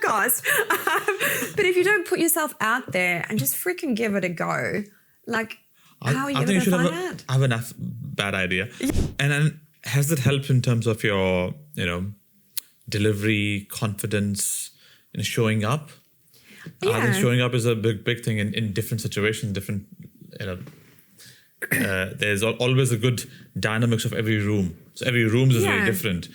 podcast. But if you don't put yourself out there and just freaking give it a go, like, how are you going to find out? I have enough bad idea. And then has it helped in terms of your, delivery, confidence, showing up? Yeah. I think showing up is a big thing in different situations, there's always a good dynamics of every room. So every room is very different.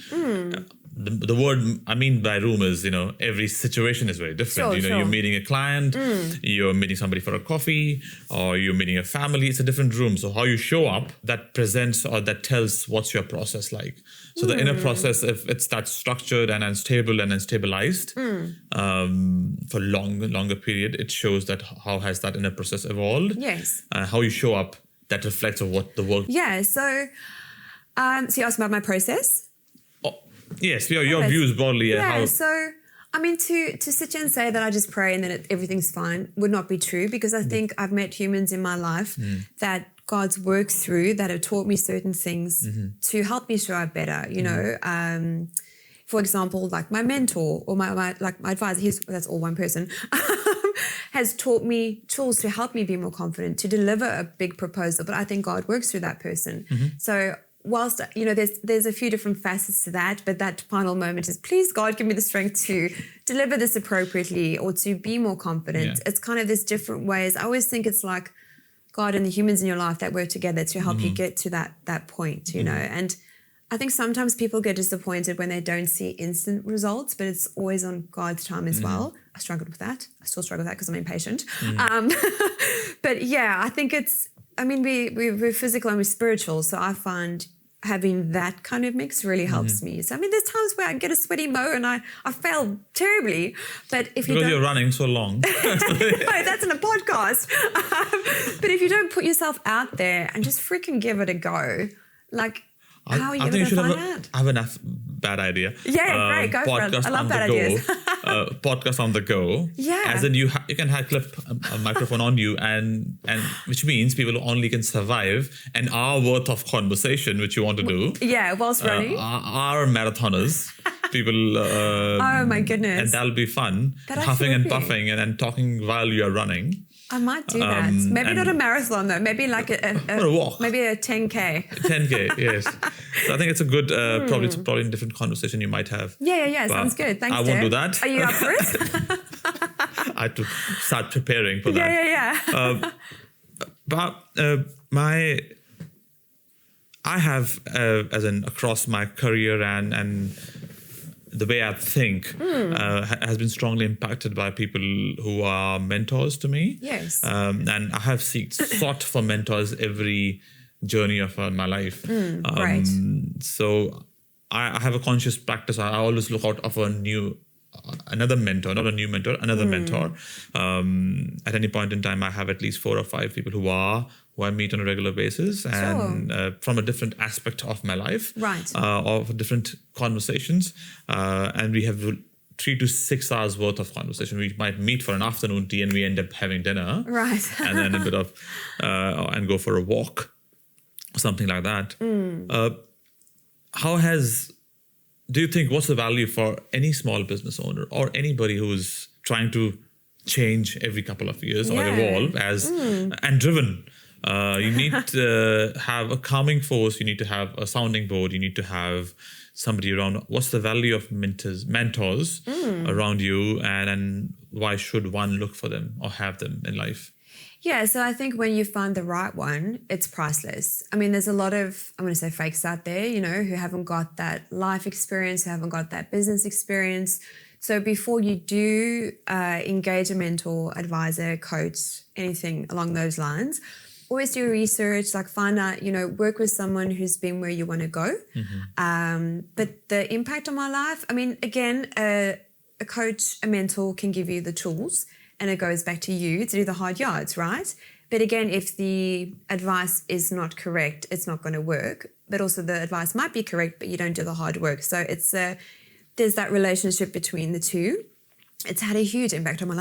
The word I mean by room is, every situation is very different. Sure. You're meeting a client, you're meeting somebody for a coffee, or you're meeting a family. It's a different room. So how you show up, that presents or that tells what's your process like. So the inner process, if it's that structured and unstable and stabilized for longer period, it shows that how has that inner process evolved. Yes. How you show up, that reflects of what the work. Yeah. So you asked about my process. Yes, your views broadly. Yeah, so, I mean, to sit here and say that I just pray and that everything's fine would not be true, because I think I've met humans in my life that God's worked through, that have taught me certain things to help me show up better, For example, like my mentor or my advisor, that's all one person, has taught me tools to help me be more confident, to deliver a big proposal, but I think God works through that person. So whilst, there's a few different facets to that, but that final moment is, please, God, give me the strength to deliver this appropriately or to be more confident. Yeah. It's kind of this different ways. I always think it's like God and the humans in your life that work together to help you get to that point, And I think sometimes people get disappointed when they don't see instant results, but it's always on God's time as well. I struggled with that. I still struggle with that because I'm impatient. But yeah, I think we're physical and we're spiritual. So I find having that kind of mix really helps me. So, there's times where I get a sweaty mo and I fail terribly. But if because you're running so long. No, that's in a podcast. But if you don't put yourself out there and just freaking give it a go, like, how are you going to find out? I have enough bad idea. Yeah, great, go for it. I love bad ideas. Podcast on the go. Yeah. As in you can clip a microphone on you, and which means people only can survive an hour worth of conversation, which you want to do. Yeah, whilst running. Are marathoners. People. Oh my goodness. And that'll be fun. Huffing and puffing and talking while you're running. I might do that. Maybe not a marathon though. Maybe like a walk. Maybe a 10K. 10K, yes. So I think it's a good, probably a different conversation you might have. Yeah. Sounds good. Thanks, I won't do that. Are you up for it? I have to start preparing for that. Yeah. I have, as in across my career and the way I think has been strongly impacted by people who are mentors to me. Yes. And I have sought for mentors every journey of my life. Right. So I have a conscious practice. I always look out for another mentor, not a new mentor, another mentor. At any point in time, I have at least 4 or 5 people who I meet on a regular basis, and from a different aspect of my life, right? Of different conversations, and we have 3 to 6 hours worth of conversation. We might meet for an afternoon tea, and we end up having dinner, right? And then a bit of and go for a walk, something like that. Do you think what's the value for any small business owner or anybody who's trying to change every couple of years or evolve and driven? You need to have a calming force. You need to have a sounding board. You need to have somebody around. What's the value of mentors around you, and why should one look for them or have them in life? Yeah, so I think when you find the right one, it's priceless. There's a lot of, I'm going to say fakes out there, who haven't got that life experience, who haven't got that business experience. So before you do engage a mentor, advisor, coach, anything along those lines, always do research, like find out, work with someone who's been where you want to go. But the impact on my life, again, a coach, a mentor can give you the tools, and it goes back to you to do the hard yards, right? But again, if the advice is not correct, it's not going to work. But also the advice might be correct, but you don't do the hard work. So there's that relationship between the two. It's had a huge impact on my life.